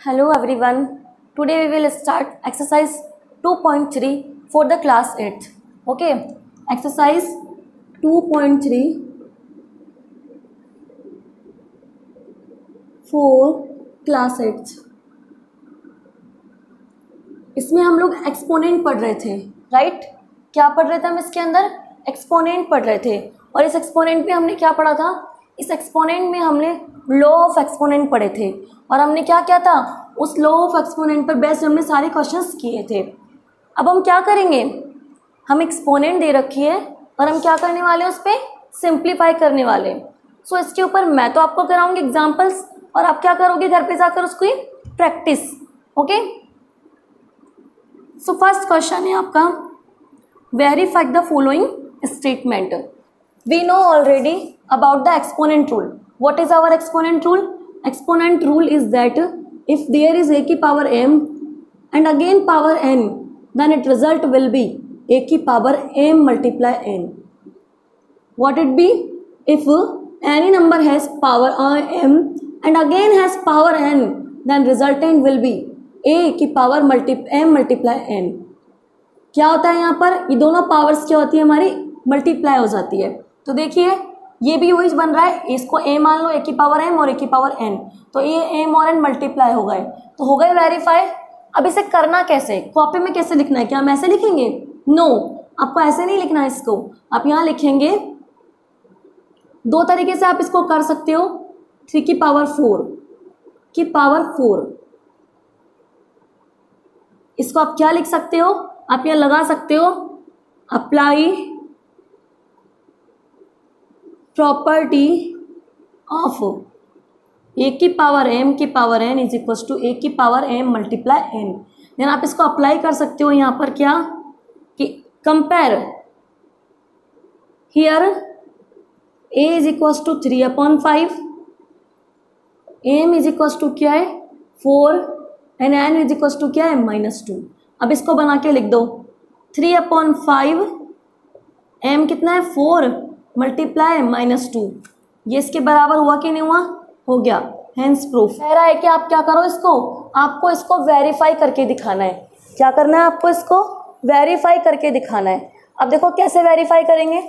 Hello everyone. Today we will start exercise 2.3 for the class 8th. Okay. Exercise 2.3 for class 8th. इसमें हम लोग exponent पढ़ रहे थे, राइट? क्या पढ़ रहे थे हम इसके अंदर? एक्सपोनेंट पढ़ रहे थे। और इस एक्सपोनेंट में हमने क्या पढ़ा था? इस एक्सपोनेंट में हमने लॉ ऑफ एक्सपोनेंट पढ़े थे और हमने क्या किया था? उस लॉ ऑफ एक्सपोनेंट पर बेस्ड हमने सारे क्वेश्चंस किए थे। अब हम क्या करेंगे? हम एक्सपोनेंट दे रखी है और हम क्या करने वाले हैं? उस पर सिंप्लीफाई करने वाले हैं। सो इसके ऊपर मैं तो आपको कराऊंगी एग्जाम्पल्स और आप क्या करोगे घर पे जाकर उसकी practice. Okay, so first question है आपका, verify the following statement. We know already about the exponent rule. What is our exponent rule? Exponent rule is that if there is a की power m and again power n, then its result will be a की power m multiply n. What it be? If any number has power m and again has power n, then resultant will be a की power m multiply n. क्या होता है यहाँ पर? ये दोनों powers क्या होती है हमारी? मल्टीप्लाई हो जाती है। तो देखिए ये भी वही बन रहा है, इसको a मान लो, a की पावर m और a की पावर n, तो ये m और n मल्टीप्लाई हो गए, तो हो गए वेरीफाई। अब इसे करना कैसे? कॉपी में कैसे लिखना है? क्या हम ऐसे लिखेंगे? नो, आपको ऐसे नहीं लिखना है इसको। आप यहाँ लिखेंगे, दो तरीके से आप इसको कर सकते हो। 3 की पावर 4 की पावर 4, इसको आप क्या लिख सकते हो? आप यहाँ लगा सकते हो, अप्लाई प्रॉपर्टी ऑफ ए की पावर m की power n is equal to a की power m multiply n। Then आप इसको अप्लाई कर सकते हो यहाँ पर क्या कि compare here a is equal to 3/5, m is equal to क्या है 4 and n is equal to क्या है -2। अब इसको बना के लिख दो, 3/5 m कितना है 4 मल्टीप्लाई -2, ये इसके बराबर हुआ कि नहीं हुआ? हो गया। हेंस प्रूफ कह रहा है कि आप क्या करो, इसको आपको इसको वेरीफाई करके दिखाना है। क्या करना है आपको? इसको वेरीफाई करके दिखाना है। अब देखो कैसे वेरीफाई करेंगे।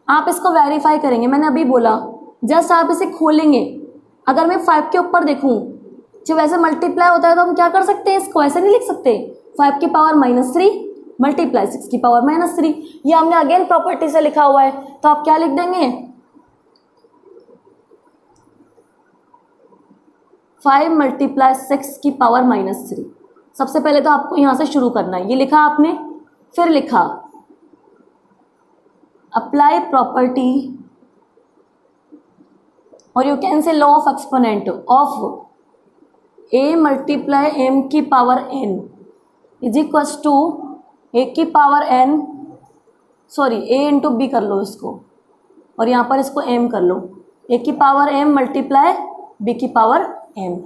आप इसको वेरीफाई करेंगे, मैंने अभी बोला, जस्ट आप इसे खोलेंगे। अगर मैं 5 के ऊपर देखूं, जब ऐसे मल्टीप्लाई होता है तो हम क्या कर सकते हैं? इसको ऐसे नहीं लिख सकते, 5 की पावर -3 मल्टीप्लाई 6 की पावर -3। ये हमने अगेन प्रॉपर्टी से लिखा हुआ है, तो आप क्या लिख देंगे? 5 मल्टीप्लाई 6 की पावर -3। सबसे पहले तो आपको यहां से शुरू करना है। ये लिखा आपने, फिर लिखा अप्लाई प्रॉपर्टी और you can say law of exponent of a multiply m की power n is equal to a की power n, sorry a into b कर लो इसको, और यहाँ पर इसको m कर लो, a की पावर m मल्टीप्लाई b की पावर m।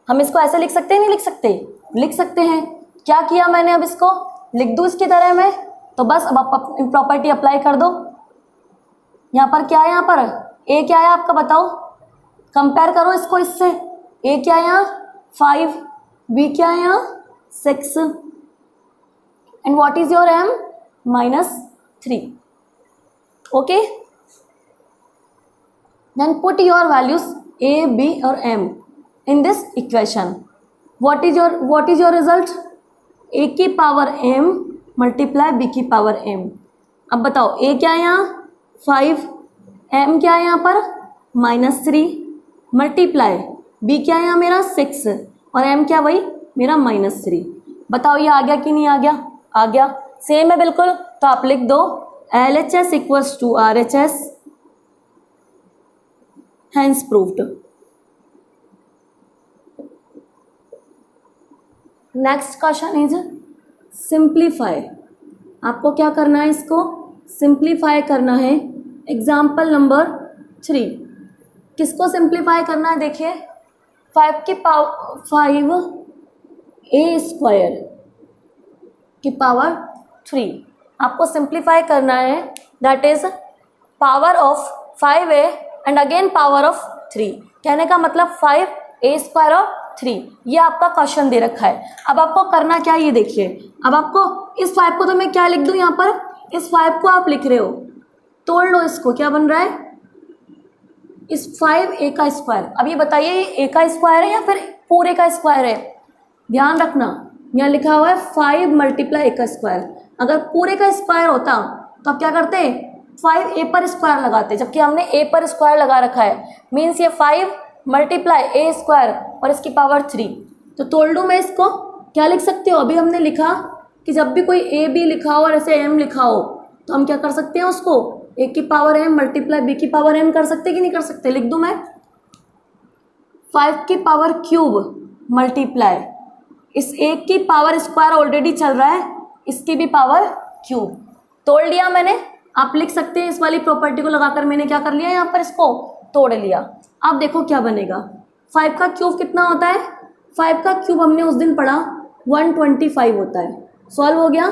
हम इसको ऐसे लिख सकते हैं? नहीं लिख सकते? लिख सकते हैं। क्या किया मैंने? अब इसको लिख दूँ इसकी तरह में, तो बस अब आप प्रॉपर्टी अप्लाई कर दो। यहाँ पर क्या है? यहाँ पर a क्या है आपका बताओ? कंपेयर करो इसको इससे। a क्या है यहाँ 5, b क्या है यहाँ 6 and what is your m? -3. Okay, then put your values a, b or m in this equation. What is your result? a की पावर m मल्टीप्लाई b की पावर m। अब बताओ a क्या है यहाँ 5, m क्या है यहाँ पर -3 मल्टीप्लाई b क्या है यहाँ मेरा 6 और m क्या वही मेरा -3। बताओ ये आ गया कि नहीं आ गया? आ गया। सेम है बिल्कुल, तो आप लिख दो LHS equals to RHS, hence proved. Next question is simplify. आपको क्या करना है? इसको सिंप्लीफाई करना है। Example number 3। किसको सिंप्लीफाई करना है? देखिए 5 की पावर 5a² की पावर 3 आपको सिंप्लीफाई करना है। That is power of 5a and again power of 3। कहने का मतलब 5a² और 3। ये आपका क्वेश्चन दे रखा है। अब आपको करना क्या है ये देखिए। अब आपको इस 5 को तो मैं क्या लिख दूं, यहाँ पर इस 5 को आप लिख रहे हो, तोड़ लो इसको, क्या बन रहा है, इस 5 a का स्क्वायर। अब ये बताइए ये a का स्क्वायर है या फिर पूरे का स्क्वायर है। ध्यान रखना यहाँ लिखा हुआ है 5 मल्टीप्लाई a का स्क्वायर। अगर पूरे का स्क्वायर होता तो आप क्या करते, 5a पर स्क्वायर लगाते, जबकि हमने a पर स्क्वायर लगा रखा है। मीन्स ये 5 मल्टीप्लाई a स्क्वायर और इसकी पावर 3। तो तोड़ लूँ मैं इसको, क्या लिख सकते हो, अभी हमने लिखा कि जब भी कोई a b लिखा हो और ऐसे m लिखा हो तो हम क्या कर सकते हैं, उसको a की पावर m मल्टीप्लाई b की पावर m कर सकते कि नहीं कर सकते। लिख दूँ मैं 5 की पावर क्यूब मल्टीप्लाई इस 1 की पावर स्क्वायर ऑलरेडी चल रहा है, इसकी भी पावर क्यूब। तोड़ लिया मैंने, आप लिख सकते हैं इस वाली प्रॉपर्टी को लगाकर मैंने क्या कर लिया, यहाँ पर इसको तोड़ लिया। अब देखो क्या बनेगा, 5 का क्यूब कितना होता है, 5 का क्यूब हमने उस दिन पढ़ा 125 होता है। सॉल्व हो गया,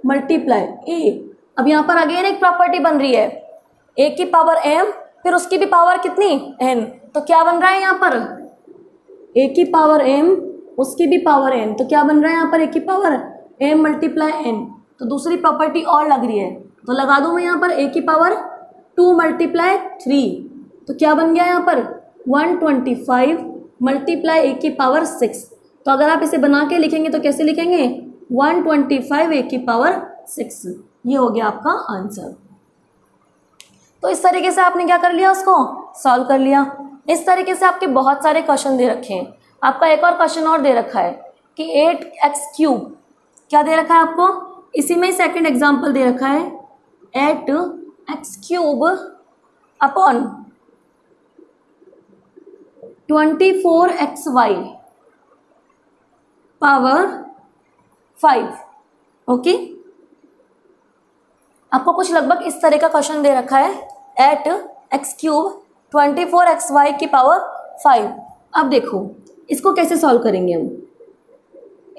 मल्टीप्लाई ए। अब यहाँ पर अगेन एक प्रॉपर्टी बन रही है, ए की पावर m फिर उसकी भी पावर कितनी n, तो क्या बन रहा है यहाँ पर a की पावर m उसकी भी पावर n, तो क्या बन रहा है यहाँ पर a की पावर m मल्टीप्लाई n। तो दूसरी प्रॉपर्टी और लग रही है, तो लगा दूँ मैं यहाँ पर a की पावर 2 मल्टीप्लाई 3, तो क्या बन गया यहाँ पर 125 मल्टीप्लाई a की पावर 6। तो अगर आप इसे बना के लिखेंगे तो कैसे लिखेंगे, 125 a की पावर 6। ये हो गया आपका आंसर। तो इस तरीके से आपने क्या कर लिया, उसको सॉल्व कर लिया। इस तरीके से आपके बहुत सारे क्वेश्चन दे रखे हैं। आपका एक और क्वेश्चन और दे रखा है कि 8x क्यूब, क्या दे रखा है आपको, इसी में सेकंड एग्जांपल दे रखा है 8x cube upon 24xy power 5। Okay, आपको कुछ लगभग इस तरह का क्वेश्चन दे रखा है 8x क्यूब 24xy की पावर 5। अब देखो इसको कैसे सॉल्व करेंगे हम,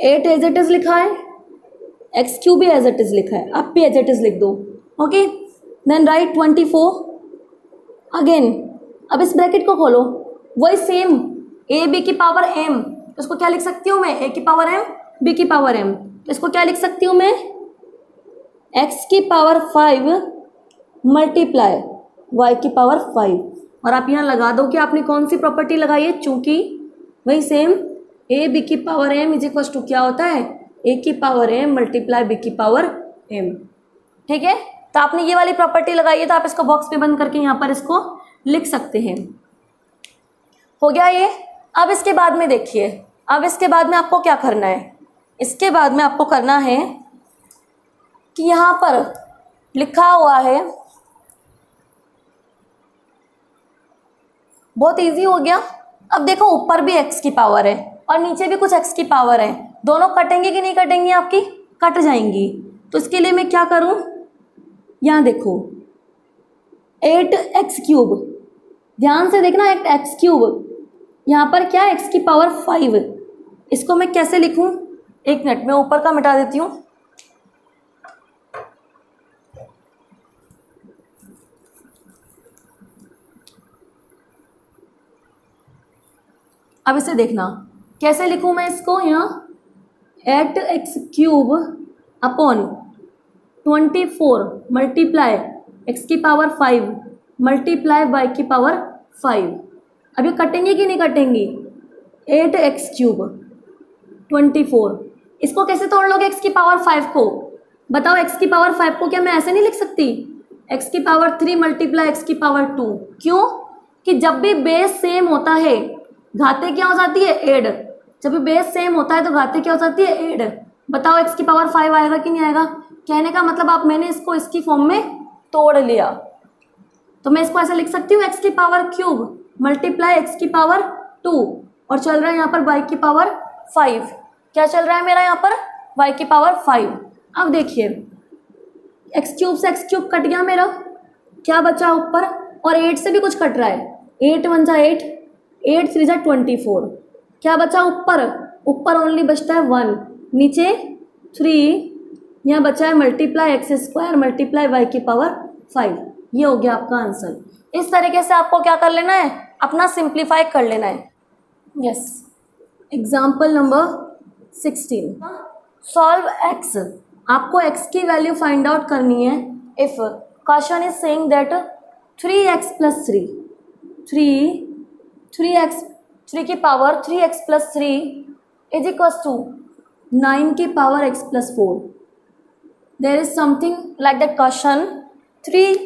8 एज इट इज लिखा है, x क्यूब भी एज इट इज लिखा है, आप भी एज इट इज लिख दो। Okay, then write 24 again. अब इस ब्रैकेट को खोलो, वही सेम a b की पावर m, तो इसको क्या लिख सकती हूँ मैं, a की पावर m b की पावर m, तो इसको क्या लिख सकती हूँ मैं, x की पावर 5 मल्टीप्लाई y की पावर 5। और आप यहाँ लगा दो कि आपने कौन सी प्रॉपर्टी लगाई है, चूंकि वही सेम a b की power m is equal to क्या होता है, a की पावर m मल्टीप्लाई b की पावर m। ठीक है, तो आपने ये वाली प्रॉपर्टी लगाई है, तो आप इसको बॉक्स में बंद करके यहाँ पर इसको लिख सकते हैं। हो गया ये। अब इसके बाद में देखिए, अब इसके बाद में आपको क्या करना है, इसके बाद में आपको करना है कि यहाँ पर लिखा हुआ है, बहुत इजी हो गया। अब देखो ऊपर भी x की पावर है और नीचे भी कुछ x की पावर है, दोनों कटेंगे कि नहीं कटेंगी, आपकी कट जाएंगी। तो इसके लिए मैं क्या करूं, यहाँ देखो 8x क्यूब, ध्यान से देखना 8x क्यूब, यहाँ पर क्या है x की पावर 5, इसको मैं कैसे लिखूं, एक मिनट में ऊपर का मिटा देती हूँ। अब इसे देखना कैसे लिखूं मैं इसको, यहाँ 8x cube upon 24 multiply x की पावर 5 मल्टीप्लाई y की पावर 5। अब ये कटेंगे कि नहीं कटेंगी, 8x क्यूब 24, इसको कैसे तोड़ लोगे x की पावर 5 को, बताओ x की पावर 5 को क्या मैं ऐसे नहीं लिख सकती, x की पावर 3 मल्टीप्लाई x की पावर 2। क्यों कि जब भी बेस सेम होता है घाते क्या हो जाती है, एड। जब भी बेस सेम होता है तो घाते क्या हो जाती है, एड। बताओ x की पावर 5 आएगा कि नहीं आएगा, कहने का मतलब आप मैंने इसको इसकी फॉर्म में तोड़ लिया। तो मैं इसको ऐसे लिख सकती हूँ x की पावर क्यूब मल्टीप्लाई x की पावर 2, और चल रहा है यहाँ पर y की पावर 5। क्या चल रहा है मेरा यहाँ पर, y की पावर 5। अब देखिए x क्यूब से x क्यूब कट गया मेरा, क्या बचा ऊपर, और 8 से भी कुछ कट रहा है, 8 1 जा 8, 8 3 जा 24, क्या बचा ऊपर, ऊपर ओनली बचता है 1, नीचे 3, यहाँ बचा है multiply x square multiply y की पावर 5। ये हो गया आपका आंसर। इस तरीके से आपको क्या कर लेना है, अपना सिंप्लीफाई कर लेना है। Yes example number 16, solve x। आपको x की वैल्यू फाइंड आउट करनी है। If question is saying that 3x plus 3 की power 3x plus 3 is equal to 9 की power x plus 4। There is something like that question 3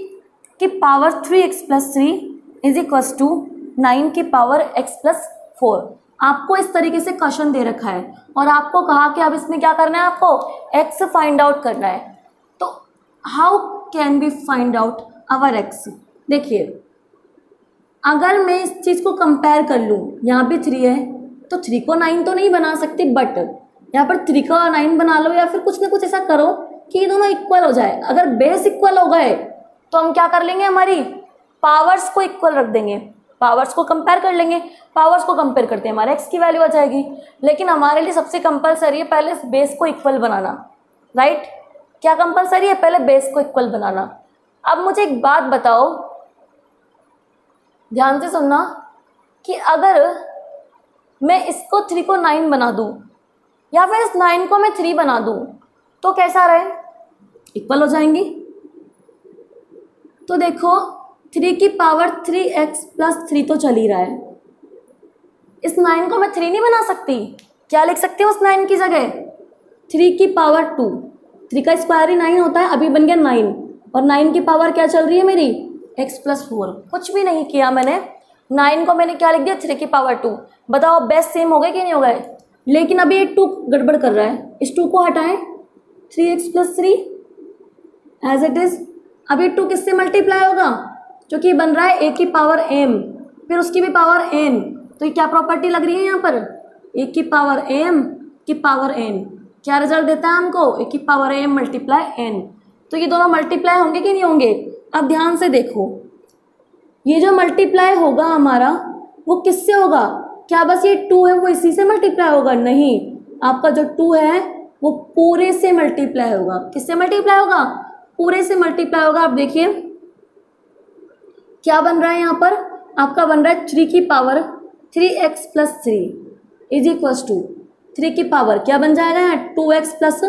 की power 3x plus 3 is equal to 9 की power x plus 4। आपको इस तरीके से question दे रखा है और आपको कहा कि अब इसमें क्या करना है, आपको x फाइंड आउट करना है। तो how can be find out our x? देखिए, अगर मैं इस चीज़ को कंपेयर कर लूँ, यहाँ भी 3 है तो 3 को 9 तो नहीं बना सकती, बट यहाँ पर 3 को 9 बना लो या फिर कुछ ना कुछ ऐसा करो कि ये दोनों इक्वल हो जाए। अगर बेस इक्वल हो गए तो हम क्या कर लेंगे, हमारी पावर्स को इक्वल रख देंगे, पावर्स को कंपेयर कर लेंगे। पावर्स को कंपेयर करते हैं हमारे x की वैल्यू आ जाएगी। लेकिन हमारे लिए सबसे कंपलसरी है पहले बेस को इक्वल बनाना, राइट? क्या कंपलसरी है? पहले बेस को इक्वल बनाना। अब मुझे एक बात बताओ, ध्यान से सुनना, कि अगर मैं इसको 3 को 9 बना दूं या फिर इस 9 को मैं 3 बना दूं तो कैसा रहे? इक्वल हो जाएंगी। तो देखो 3 की पावर 3x प्लस 3 तो चल ही रहा है, इस 9 को मैं 3 नहीं बना सकती। क्या लिख सकती हूँ उस 9 की जगह? 3 की पावर 2, 3 का स्क्वायर ही 9 होता है, अभी बन गया 9, और 9 की पावर क्या चल रही है मेरी? x plus 4। कुछ भी नहीं किया मैंने, 9 को मैंने क्या लिख दिया? 3 की पावर 2। बताओ बेस सेम हो गए कि नहीं हो गए? लेकिन अभी ये 2 गड़बड़ कर रहा है, इस 2 को हटाएं, 3x plus 3 as it is. अब ये 2 किससे मल्टीप्लाई होगा? जो कि बन रहा है a की पावर m, फिर उसकी भी पावर n। तो ये क्या प्रॉपर्टी लग रही है यहाँ पर? a की पावर m की पावर n। क्या रिजल्ट देता है हमको? a की पावर m मल्टीप्लाई n। तो ये दोनों मल्टीप्लाई होंगे कि नहीं होंगे? अब ध्यान से देखो, ये जो मल्टीप्लाई होगा हमारा वो किससे होगा? क्या बस ये 2 है वो इसी से मल्टीप्लाई होगा? नहीं, आपका जो 2 है वो पूरे से मल्टीप्लाई होगा। किससे मल्टीप्लाई होगा? पूरे से मल्टीप्लाई होगा। आप देखिए क्या बन रहा है यहाँ पर, आपका बन रहा है 3 की power 3x plus 3 is equal to 3 की पावर क्या बन जाएगा यहाँ? 2x प्लस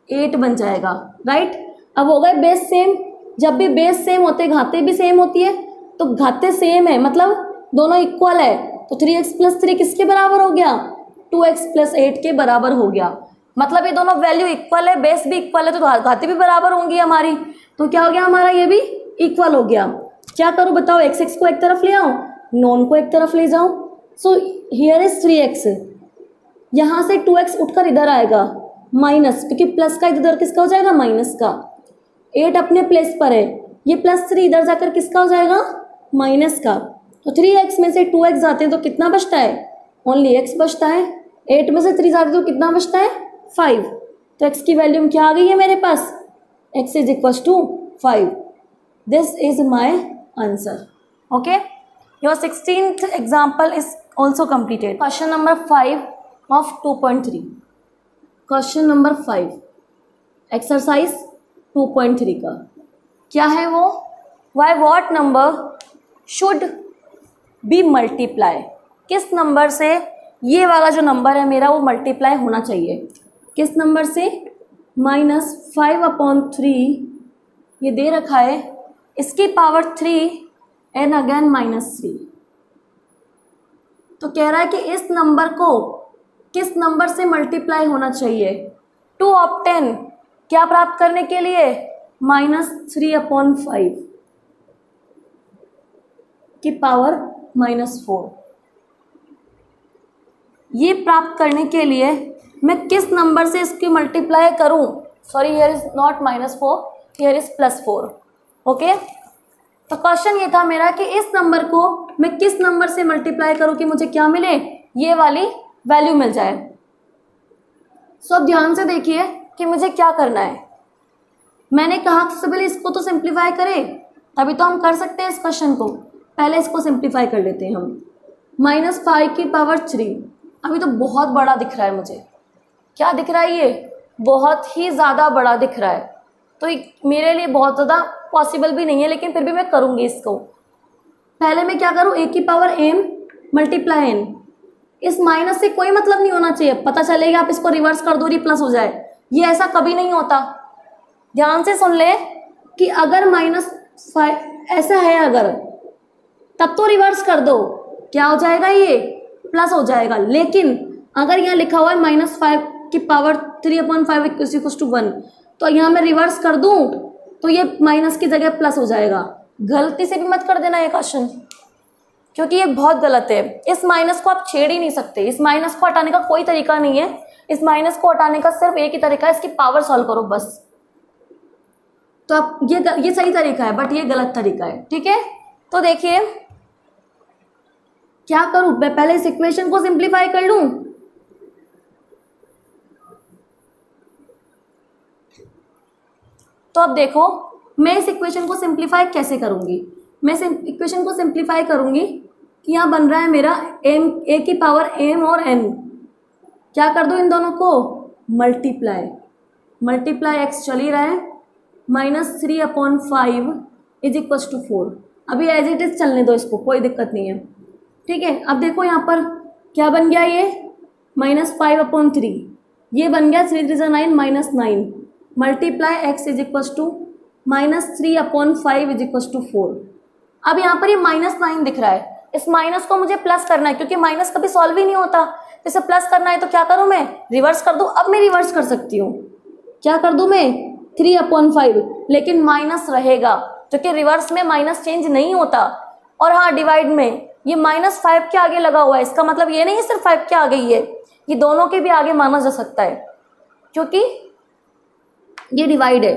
8 बन जाएगा, राइट? अब हो गए बेस सेम। जब भी बेस सेम होते घाते भी सेम होती है, तो घाते सेम है मतलब दोनों इक्वल है, तो 3x प्लस 3 किसके बराबर हो गया? 2x प्लस 8 के बराबर हो गया। मतलब ये दोनों वैल्यू इक्वल है, बेस भी इक्वल है, तो घाते भी बराबर होंगी हमारी। तो क्या हो गया हमारा? ये भी इक्वल हो गया। क्या करूँ बताओ? x को एक तरफ ले आऊँ, नॉन को एक तरफ ले जाऊँ। सो हियर इज 3x, यहाँ से 2x उठकर इधर आएगा माइनस, क्योंकि प्लस का इधर किसका हो जाएगा? माइनस का। 8 अपने प्लेस पर है, ये प्लस 3 इधर जाकर किसका हो जाएगा? माइनस का। तो 3x में से 2x जाते हैं तो कितना बचता है? ओनली x बचता है। 8 में से 3 जाते तो कितना बचता है? 5। तो x की वैल्यू क्या आ गई है मेरे पास? x is equal to 5। This is my answer. Okay, your 16th example is also completed. Question number 5 of 2.3. Question number 5 exercise 2.3 का क्या है वो? Why what number should be multiply? किस नंबर से ये वाला जो नंबर है मेरा वो मल्टीप्लाई होना चाहिए? किस नंबर से? -5/3 ये दे रखा है, इसकी पावर 3 एंड अगेन -3। तो कह रहा है कि इस नंबर को किस नंबर से मल्टीप्लाई होना चाहिए? 2 ऑप्टेन क्या प्राप्त करने के लिए? -3/5 की पावर -4। ये प्राप्त करने के लिए मैं किस नंबर से इसकी मल्टीप्लाई करूं? Sorry, here is not -4, here is +4। Okay, तो क्वेश्चन ये था मेरा कि इस नंबर को मैं किस नंबर से मल्टीप्लाई करूं कि मुझे क्या मिले? ये वाली वैल्यू मिल जाए। सो अब ध्यान से देखिए कि मुझे क्या करना है। मैंने कहा सबसे पहले इसको तो सिंप्लीफाई करें, तभी तो हम कर सकते हैं इस क्वेश्चन को। पहले इसको सिंप्लीफाई कर लेते हैं हम। -5 की पावर 3 अभी तो बहुत बड़ा दिख रहा है मुझे। क्या दिख रहा है? ये बहुत ही ज़्यादा बड़ा दिख रहा है, तो मेरे लिए बहुत ज़्यादा पॉसिबल भी नहीं है, लेकिन फिर भी मैं करूँगी इसको। पहले मैं क्या करूँ? a की पावर m मल्टीप्लाई n। इस माइनस से कोई मतलब नहीं होना चाहिए, पता चलेगा आप इसको रिवर्स कर दो और ये प्लस हो जाए, ये ऐसा कभी नहीं होता। ध्यान से सुन ले कि अगर -5 ऐसा है अगर, तब तो रिवर्स कर दो, क्या हो जाएगा, ये प्लस हो जाएगा। लेकिन अगर यहाँ लिखा हुआ है -5 की पावर 3/5 = 1, तो यहाँ मैं रिवर्स कर दूं तो ये माइनस की जगह प्लस हो जाएगा। गलती से भी मत कर देना ये क्वेश्चन, क्योंकि ये बहुत गलत है। इस माइनस को आप छेड़ ही नहीं सकते, इस माइनस को हटाने का कोई तरीका नहीं है। इस माइनस को हटाने का सिर्फ एक ही तरीका है, इसकी पावर सॉल्व करो बस। तो आप ये सही तरीका है, बट ये गलत तरीका है, ठीक है। तो देखिए क्या करूं मैं, पहले इस इक्वेशन को सिंप्लीफाई कर लूं। तो अब देखो मैं इस इक्वेशन को सिंप्लीफाई कैसे करूंगी। मैं इक्वेशन को सिंप्लीफाई करूंगी कि यहाँ बन रहा है मेरा a की पावर m और n, क्या कर दूं इन दोनों को, मल्टीप्लाई x चल ही रहा है, -3/5 = 4। अभी एज इट इज चलने दो इसको, कोई दिक्कत नहीं है, ठीक है। अब देखो यहाँ पर क्या बन गया, ये -5/3, ये बन गया 3 3 9 -9, मल्टीप्लाई x = -3/5 = 4। अब यहाँ पर ये -9 दिख रहा है, इस माइनस को मुझे प्लस करना है, क्योंकि माइनस कभी सॉल्व ही नहीं होता। जैसे प्लस करना है तो क्या करूँ मैं, रिवर्स कर दूँ। अब मैं रिवर्स कर सकती हूँ, क्या कर दूँ मैं, 3/5, लेकिन माइनस रहेगा, क्योंकि रिवर्स में माइनस चेंज नहीं होता। और हाँ, डिवाइड में ये -5 के आगे लगा हुआ है, इसका मतलब ये नहीं है सिर्फ 5 के आगे ही है, ये दोनों के भी आगे माना जा सकता है, क्योंकि ये डिवाइड है।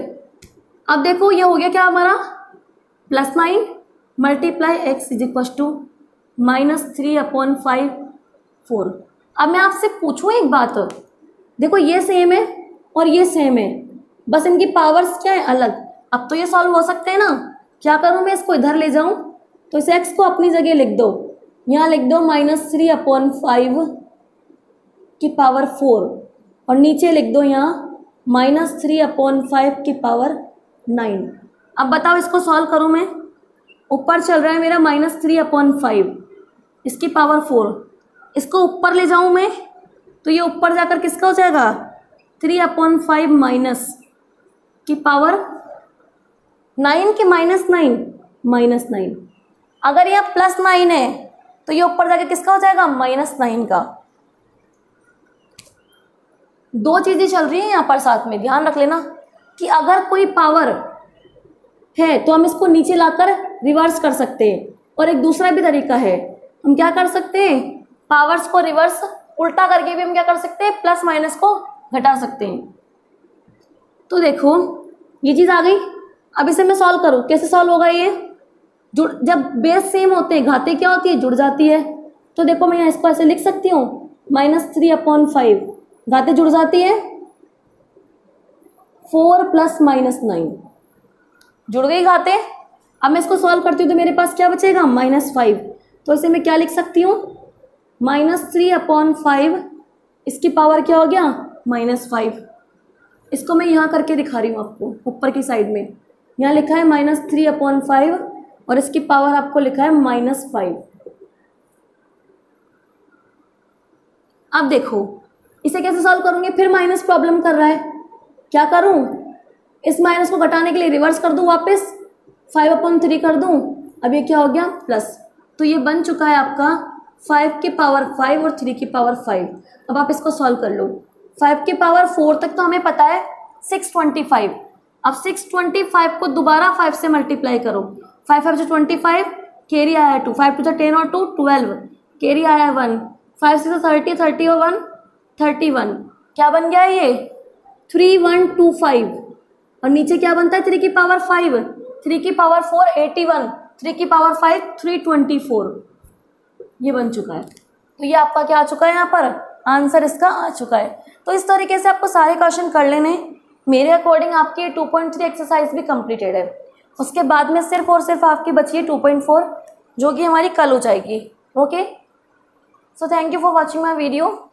अब देखो ये हो गया क्या हमारा, +9 मल्टीप्लाई x = -3/5 4। अब मैं आपसे पूछूं एक बात, देखो ये सेम है और ये सेम है, बस इनकी पावर्स क्या है, अलग। अब तो ये सॉल्व हो सकते हैं ना। क्या करूं मैं, इसको इधर ले जाऊं, तो इस x को अपनी जगह लिख दो, यहाँ लिख दो -3/5 की पावर 4, और नीचे लिख दो यहाँ -3/5 की पावर 9। अब बताओ इसको सॉल्व करूं मैं, ऊपर चल रहा है मेरा -3/5, इसकी पावर 4, इसको ऊपर ले जाऊं मैं तो ये ऊपर जाकर किसका हो जाएगा, 3/5 माइनस की पावर 9 की -9। अगर यह +9 है तो ये ऊपर जाकर किसका हो जाएगा, -9 का। दो चीजें चल रही हैं यहाँ पर साथ में, ध्यान रख लेना कि अगर कोई पावर है तो हम इसको नीचे लाकर रिवर्स कर सकते हैं, और एक दूसरा भी तरीका है, हम क्या कर सकते हैं, पावर्स को रिवर्स उल्टा करके भी हम क्या कर सकते हैं, प्लस माइनस को घटा सकते हैं। तो देखो ये चीज़ आ गई। अब इसे मैं सॉल्व करूँ, कैसे सॉल्व होगा ये, जब बेस सेम होते हैं घाते क्या होती है, जुड़ जाती है। तो देखो मैं यहाँ इसको ऐसे लिख सकती हूँ, -3/5, घाते जुड़ जाती है, 4 + -9 जुड़ गई घाते। अब मैं इसको सॉल्व करती हूँ तो मेरे पास क्या बचेगा, -5। तो इसे मैं क्या लिख सकती हूँ, -3/5, इसकी पावर क्या हो गया, -5। इसको मैं यहाँ करके दिखा रही हूँ आपको, ऊपर की साइड में यहाँ लिखा है -3/5 और इसकी पावर आपको लिखा है -5। अब देखो इसे कैसे सॉल्व करूँगी, फिर माइनस प्रॉब्लम कर रहा है, क्या करूँ, इस माइनस को घटाने के लिए रिवर्स कर दूँ, वापस 5/3 कर दूँ। अब ये क्या हो गया, प्लस। तो ये बन चुका है आपका 5 की पावर 5 और 3 की पावर 5। अब आप इसको सॉल्व कर लो। 5 की पावर 4 तक तो हमें पता है 625। अब 625 को दोबारा 5 से मल्टीप्लाई करो, 5 5 25, कैरी आया 2, 5 2 10 और 2 12, कैरी आया 1, 5 6 30, 30 और 1 31, क्या बन गया ये 3125। और नीचे क्या बनता है, 3 की पावर 5, 3 की पावर 4 81, 3 की पावर 5 324, ये बन चुका है। तो ये आपका क्या आ चुका है, यहाँ पर आंसर इसका आ चुका है। तो इस तरीके से आपको सारे क्वेश्चन कर लेने। मेरे अकॉर्डिंग आपकी 2.3 एक्सरसाइज भी कंप्लीटेड है। उसके बाद में सिर्फ और सिर्फ आपकी बची है 2.4, जो कि हमारी कल हो जाएगी। Okay, so thank you for watching my video.